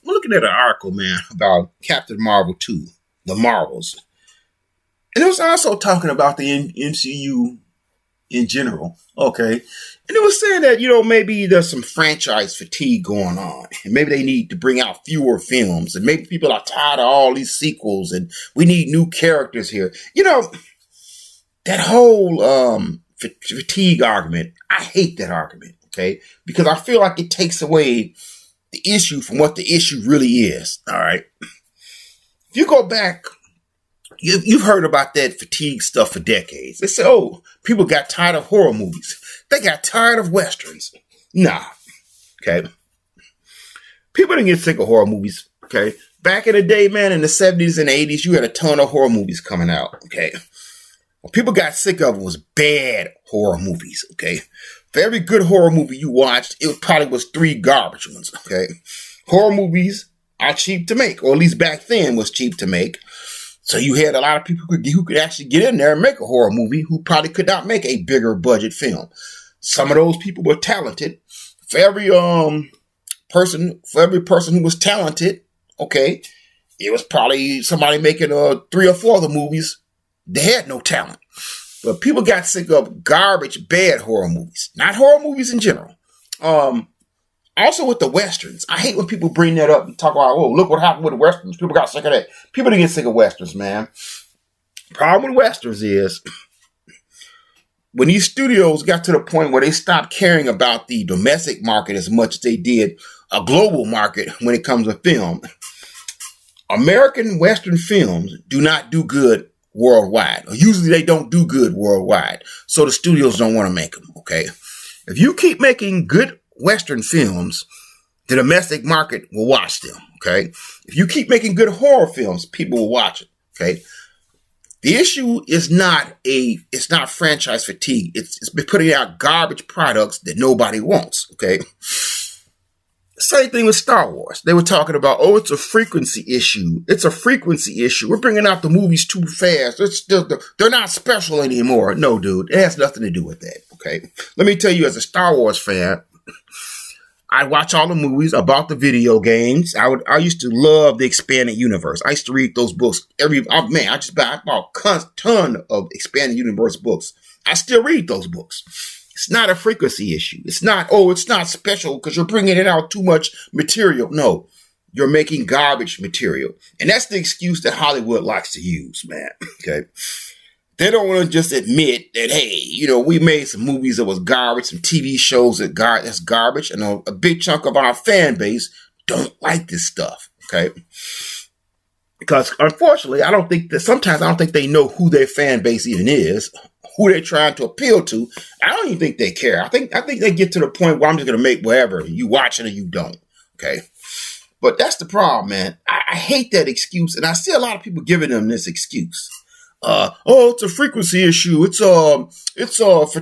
I'm looking at an article, man, about Captain Marvel 2, the Marvels. And it was also talking about the MCU in general. Okay. And it was saying that, maybe there's some franchise fatigue going on. And maybe they need to bring out fewer films. And maybe people are tired of all these sequels and we need new characters here. That whole fatigue argument, I hate that argument. Okay. Because I feel like it takes away the issue from what the issue really is. All right. If you go back, you've heard about that fatigue stuff for decades. They say, people got tired of horror movies. They got tired of Westerns. Nah. Okay. People didn't get sick of horror movies. Okay. Back in the day, man, in the 70s and 80s, you had a ton of horror movies coming out. Okay. What people got sick of was bad horror movies. Okay. For every good horror movie you watched, it probably was 3 garbage ones. Okay. Horror movies are cheap to make, or at least back then was cheap to make. So you had a lot of people who could actually get in there and make a horror movie who probably could not make a bigger budget film. Some of those people were talented. For every person who was talented, okay, it was probably somebody making 3 or 4 other movies. They had no talent. But people got sick of garbage, bad horror movies. Not horror movies in general. Also with the Westerns. I hate when people bring that up and talk about, look what happened with the Westerns. People got sick of that. People didn't get sick of Westerns, man. Problem with Westerns is when these studios got to the point where they stopped caring about the domestic market as much as they did a global market when it comes to film, American Western films do not do good worldwide. Usually they don't do good worldwide. So the studios don't want to make them, okay? If you keep making good Western films, the domestic market will watch them, okay? If you keep making good horror films, people will watch it, okay? The issue is it's not franchise fatigue. It's been putting out garbage products that nobody wants, okay? Same thing with Star Wars. They were talking about, it's a frequency issue. It's a frequency issue. We're bringing out the movies too fast. They're not special anymore. No, dude, it has nothing to do with that, okay? Let me tell you, as a Star Wars fan, I watch all the movies. I bought the video games. I used to love the expanded universe. I used to read those books I bought a ton of expanded universe books. I still read those books. It's not a frequency issue. It's not, it's not special because you're bringing it out too much material. No, you're making garbage material. And that's the excuse that Hollywood likes to use, man. Okay. They don't want to just admit that, hey, we made some movies that was garbage, some TV shows that's garbage, and a big chunk of our fan base don't like this stuff, okay? Because unfortunately, sometimes I don't think they know who their fan base even is, who they're trying to appeal to. I don't even think they care. I think they get to the point where I'm just going to make whatever. You watch it or you don't, okay? But that's the problem, man. I hate that excuse, and I see a lot of people giving them this excuse. It's a frequency issue. It's for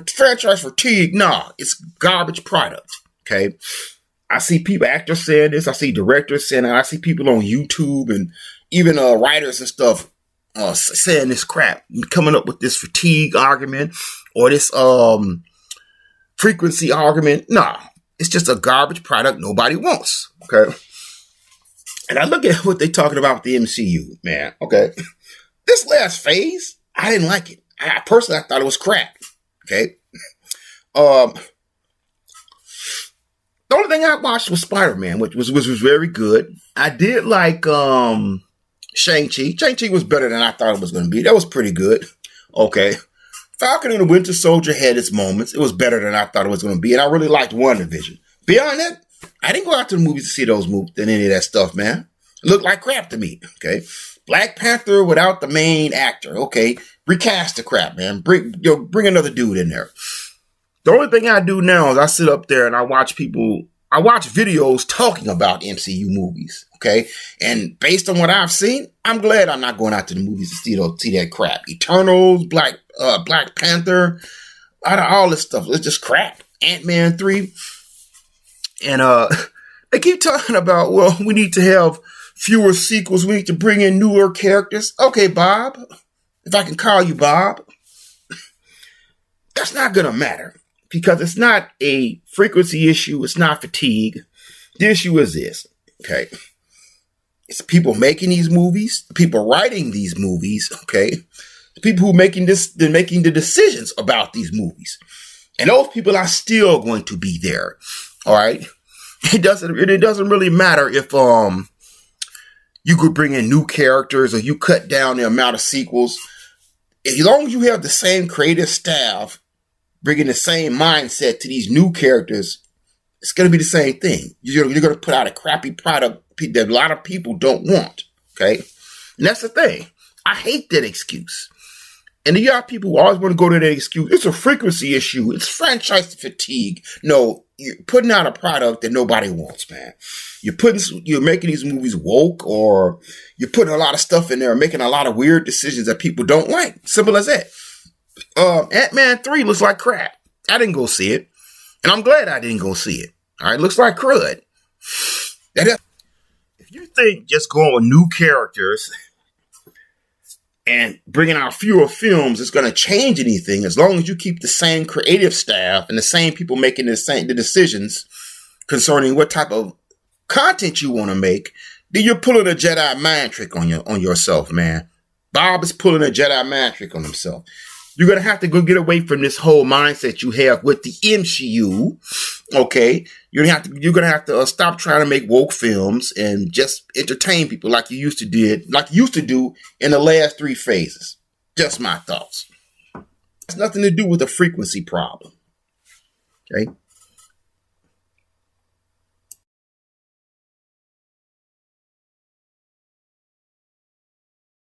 franchise fatigue. Nah, it's garbage product. Okay. I see actors saying this. I see directors saying it. I see people on YouTube and even writers and stuff saying this crap, coming up with this fatigue argument or this frequency argument. Nah, it's just a garbage product nobody wants. Okay. And I look at what they're talking about with the MCU, man. Okay. This last phase, I didn't like it. I thought it was crap. Okay. The only thing I watched was Spider-Man, which was very good. I did like Shang-Chi. Shang-Chi was better than I thought it was going to be. That was pretty good. Okay. Falcon and the Winter Soldier had its moments. It was better than I thought it was going to be. And I really liked WandaVision. Beyond that, I didn't go out to the movies to see those movies and any of that stuff, man. It looked like crap to me. Okay. Black Panther without the main actor. Okay. Recast the crap, man. Bring another dude in there. The only thing I do now is I sit up there and I watch videos talking about MCU movies. Okay. And based on what I've seen, I'm glad I'm not going out to the movies to see that crap. Eternals, Black Panther, out of all this stuff. It's just crap. Ant-Man 3. And they keep talking about, we need to have fewer sequels. We need to bring in newer characters. Okay, Bob. If I can call you Bob. That's not going to matter. Because it's not a frequency issue. It's not fatigue. The issue is this. Okay. It's people making these movies, the people writing these movies, okay? The people who making making the decisions about these movies. And those people are still going to be there. All right. It doesn't really matter if you could bring in new characters or you cut down the amount of sequels. As long as you have the same creative staff bringing the same mindset to these new characters, it's going to be the same thing. You're going to put out a crappy product that a lot of people don't want. Okay. And that's the thing. I hate that excuse. And you got people who always want to go to that excuse. It's a frequency issue. It's franchise fatigue. No, you're putting out a product that nobody wants, man. You're making these movies woke, or you're putting a lot of stuff in there and making a lot of weird decisions that people don't like. Simple as that. Ant-Man 3 looks like crap. I didn't go see it. And I'm glad I didn't go see it. All right, looks like crud. If you think just going with new characters and bringing out fewer films is going to change anything, as long as you keep the same creative staff and the same people making the decisions concerning what type of content you want to make, then you're pulling a Jedi mind trick on yourself, man. Bob is pulling a Jedi mind trick on himself. You're going to have to go get away from this whole mindset you have with the MCU. Okay. You're going to have to stop trying to make woke films and just entertain people like you used to do in the last 3 phases. Just my thoughts. It's nothing to do with a frequency problem. Okay.